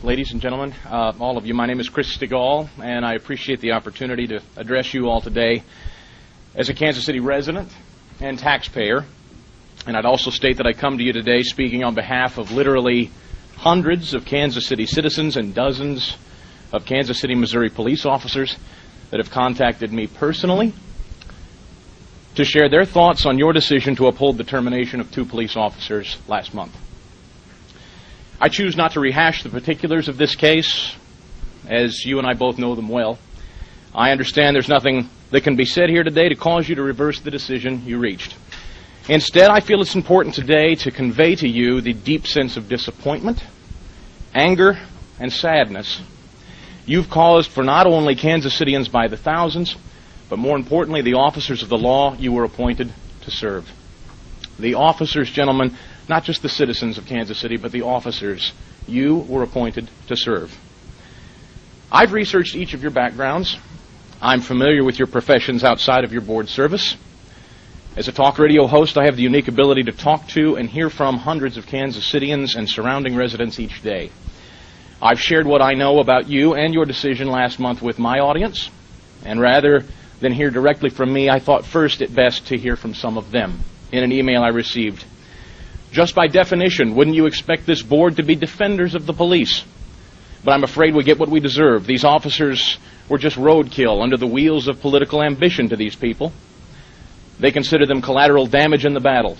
ladies and gentlemen, all of you. My name is Chris Stigall, and I appreciate the opportunity to address you all today as a Kansas City resident and taxpayer. And I'd also state that I come to you today speaking on behalf of literally hundreds of Kansas City citizens and dozens of Kansas City, Missouri police officers that have contacted me personally to share their thoughts on your decision to uphold the termination of 2 police officers last month. I choose not to rehash the particulars of this case, as you and I both know them well. I understand there's nothing that can be said here today to cause you to reverse the decision you reached. Instead, I feel it's important today to convey to you the deep sense of disappointment, anger, and sadness you've caused for not only Kansas Cityans by the thousands, but more importantly, the officers of the law you were appointed to serve. The officers, gentlemen, not just the citizens of Kansas City, but the officers you were appointed to serve. I've researched each of your backgrounds. I'm familiar with your professions outside of your board service. As a talk radio host, I have the unique ability to talk to and hear from hundreds of Kansas Cityans and surrounding residents each day. I've shared what I know about you and your decision last month with my audience, and rather than hear directly from me, I thought first it best to hear from some of them in an email I received. Just by definition, wouldn't you expect this board to be defenders of the police? But I'm afraid we get what we deserve. These officers were just roadkill under the wheels of political ambition to these people. They consider them collateral damage in the battle.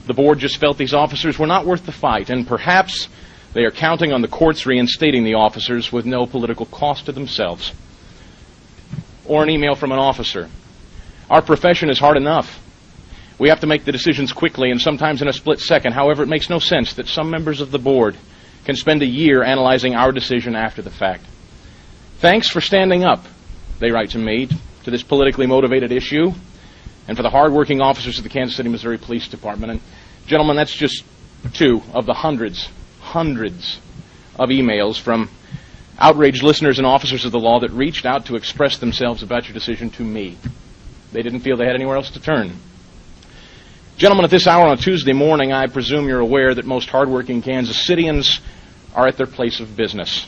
The board just felt these officers were not worth the fight, and perhaps they are counting on the courts reinstating the officers with no political cost to themselves. Or an email from an officer. Our profession is hard enough. We have to make the decisions quickly and sometimes in a split second. However, it makes no sense that some members of the board can spend a year analyzing our decision after the fact. Thanks for standing up, they write to me, to this politically motivated issue, and for the hardworking officers of the Kansas City, Missouri Police Department. And gentlemen, that's just 2 of the hundreds of emails from outraged listeners and officers of the law that reached out to express themselves about your decision to me. They didn't feel they had anywhere else to turn. Gentlemen, at this hour on a Tuesday morning, I presume you're aware that most hardworking Kansas Cityans are at their place of business.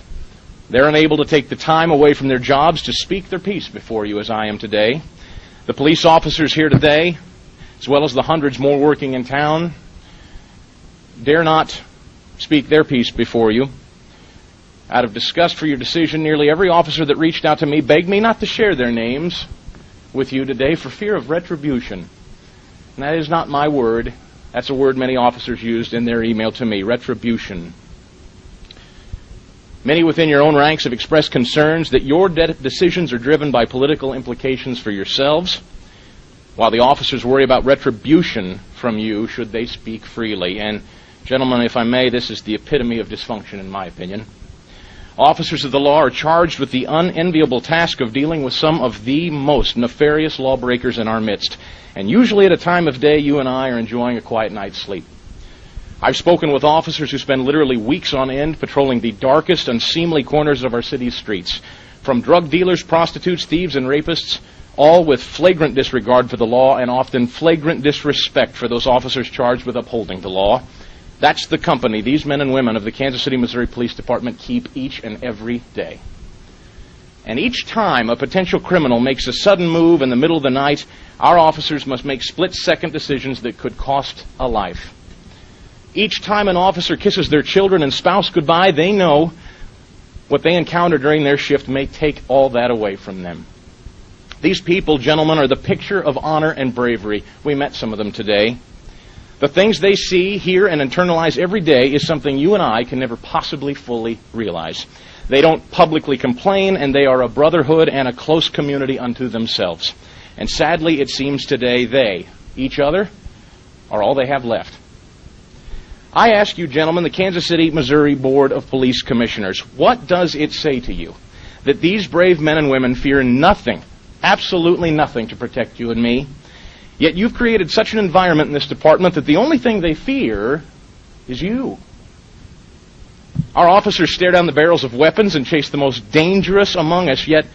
They're unable to take the time away from their jobs to speak their piece before you as I am today. The police officers here today, as well as the hundreds more working in town, dare not speak their piece before you. Out of disgust for your decision, nearly every officer that reached out to me begged me not to share their names with you today for fear of retribution. And that is not my word. That's a word many officers used in their email to me, retribution. Many within your own ranks have expressed concerns that your decisions are driven by political implications for yourselves, while the officers worry about retribution from you should they speak freely. And, gentlemen, if I may, this is the epitome of dysfunction in my opinion. Officers of the law are charged with the unenviable task of dealing with some of the most nefarious lawbreakers in our midst. And usually at a time of day, you and I are enjoying a quiet night's sleep. I've spoken with officers who spend literally weeks on end patrolling the darkest, unseemly corners of our city's streets, from drug dealers, prostitutes, thieves, and rapists, all with flagrant disregard for the law and often flagrant disrespect for those officers charged with upholding the law. That's the company these men and women of the Kansas City, Missouri Police Department keep each and every day. And each time a potential criminal makes a sudden move in the middle of the night, our officers must make split-second decisions that could cost a life. Each time an officer kisses their children and spouse goodbye, they know what they encounter during their shift may take all that away from them. These people, gentlemen, are the picture of honor and bravery. We met some of them today. The things they see, hear, and internalize every day is something you and I can never possibly fully realize. They don't publicly complain, and they are a brotherhood and a close community unto themselves. And sadly, it seems today they, each other, are all they have left. I ask you, gentlemen, the Kansas City, Missouri Board of Police Commissioners, what does it say to you that these brave men and women fear nothing, absolutely nothing, to protect you and me? Yet you've created such an environment in this department that the only thing they fear is you. Our officers stare down the barrels of weapons and chase the most dangerous among us, yet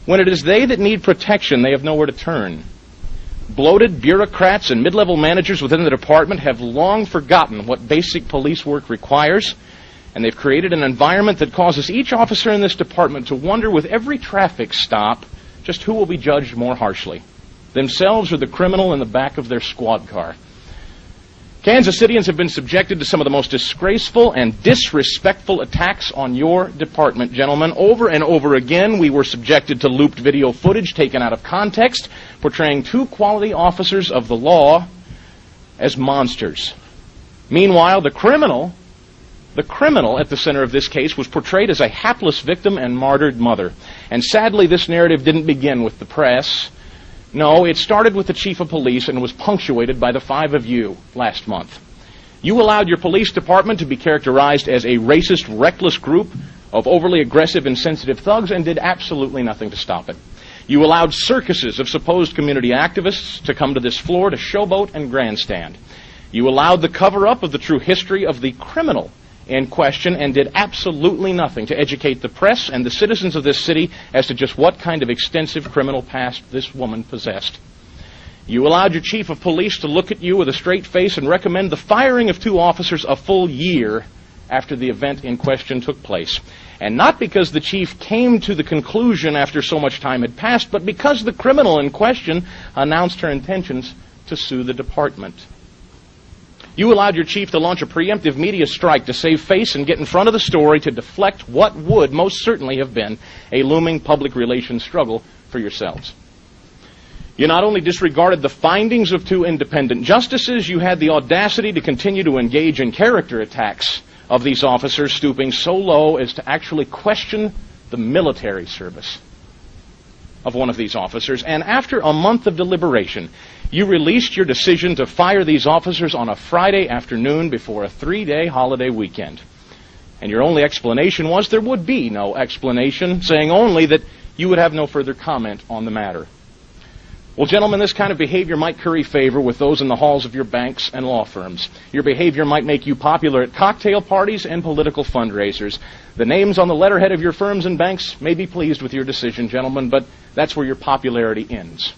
when it is they that need protection, they have nowhere to turn. Bloated bureaucrats and mid-level managers within the department have long forgotten what basic police work requires, And they've created an environment that causes each officer in this department to wonder with every traffic stop just who will be judged more harshly, themselves or the criminal in the back of their squad car. Kansas Cityans have been subjected to some of the most disgraceful and disrespectful attacks on your department, gentlemen. Over and over again, we were subjected to looped video footage taken out of context, portraying two quality officers of the law as monsters. Meanwhile, the criminal at the center of this case was portrayed as a hapless victim and martyred mother. And sadly, this narrative didn't begin with the press. No, it started with the chief of police and was punctuated by the five of you last month. You allowed your police department to be characterized as a racist, reckless group of overly aggressive, insensitive thugs and did absolutely nothing to stop it. You allowed circuses of supposed community activists to come to this floor to showboat and grandstand. You allowed the cover-up of the true history of the criminal in question and did absolutely nothing to educate the press and the citizens of this city as to just what kind of extensive criminal past this woman possessed. You allowed your chief of police to look at you with a straight face and recommend the firing of two officers a full year after the event in question took place. And not because the chief came to the conclusion after so much time had passed, but because the criminal in question announced her intentions to sue the department. You allowed your chief to launch a preemptive media strike to save face and get in front of the story to deflect what would most certainly have been a looming public relations struggle for yourselves. You not only disregarded the findings of two independent justices, you had the audacity to continue to engage in character attacks of these officers, stooping so low as to actually question the military service of one of these officers. And after a month of deliberation, you released your decision to fire these officers on a Friday afternoon before a 3-day holiday weekend. And your only explanation was there would be no explanation, saying only that you would have no further comment on the matter. Well, gentlemen, this kind of behavior might curry favor with those in the halls of your banks and law firms. Your behavior might make you popular at cocktail parties and political fundraisers. The names on the letterhead of your firms and banks may be pleased with your decision, gentlemen, but that's where your popularity ends.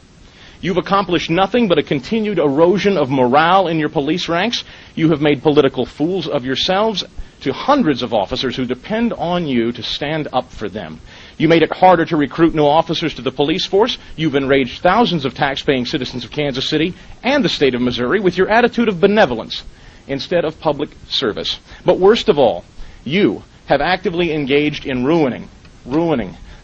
You've accomplished nothing but a continued erosion of morale in your police ranks. You have made political fools of yourselves to hundreds of officers who depend on you to stand up for them. You made it harder to recruit new officers to the police force. You've enraged thousands of tax-paying citizens of Kansas City and the state of Missouri with your attitude of benevolence instead of public service. But worst of all, you have actively engaged in ruining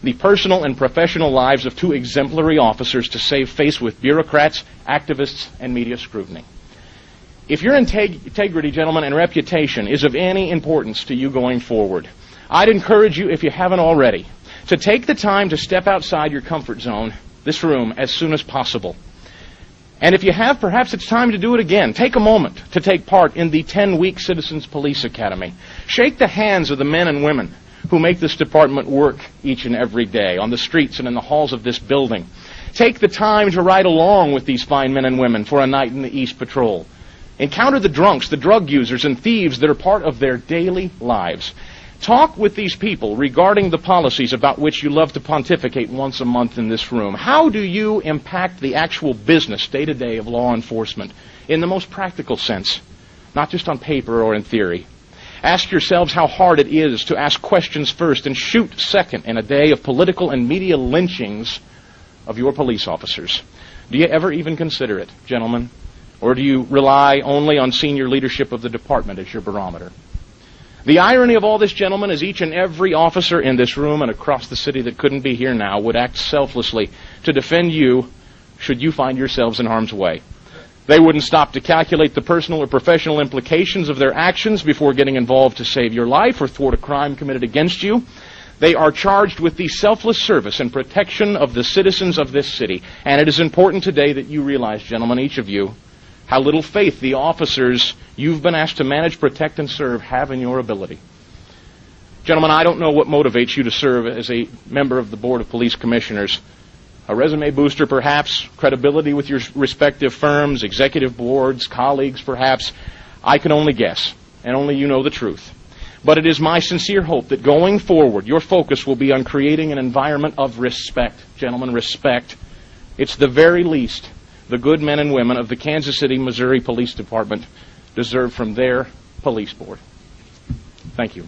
the personal and professional lives of two exemplary officers to save face with bureaucrats, activists, and media scrutiny. If your integrity, gentlemen, and reputation is of any importance to you going forward, I'd encourage you, if you haven't already, to take the time to step outside your comfort zone, this room, as soon as possible. And if you have, perhaps it's time to do it again. Take a moment to take part in the 10-week Citizens Police Academy. Shake the hands of the men and women who make this department work each and every day on the streets and in the halls of this building. Take the time to ride along with these fine men and women for a night in the East Patrol. Encounter the drunks, the drug users, and thieves that are part of their daily lives. Talk with these people regarding the policies about which you love to pontificate once a month in this room. How do you impact the actual business day-to-day of law enforcement in the most practical sense, not just on paper or in theory? Ask yourselves how hard it is to ask questions first and shoot second in a day of political and media lynchings of your police officers. Do you ever even consider it, gentlemen? Or do you rely only on senior leadership of the department as your barometer? The irony of all this, gentlemen, is each and every officer in this room and across the city that couldn't be here now would act selflessly to defend you should you find yourselves in harm's way. They wouldn't stop to calculate the personal or professional implications of their actions before getting involved to save your life or thwart a crime committed against you. They are charged with the selfless service and protection of the citizens of this city. And it is important today that you realize, gentlemen, each of you, how little faith the officers you've been asked to manage, protect, and serve have in your ability. Gentlemen, I don't know what motivates you to serve as a member of the Board of Police Commissioners. A resume booster, perhaps, credibility with your respective firms, executive boards, colleagues, perhaps. I can only guess, and only you know the truth. But it is my sincere hope that going forward, your focus will be on creating an environment of respect. Gentlemen, respect. It's the very least the good men and women of the Kansas City, Missouri Police Department deserve from their police board. Thank you.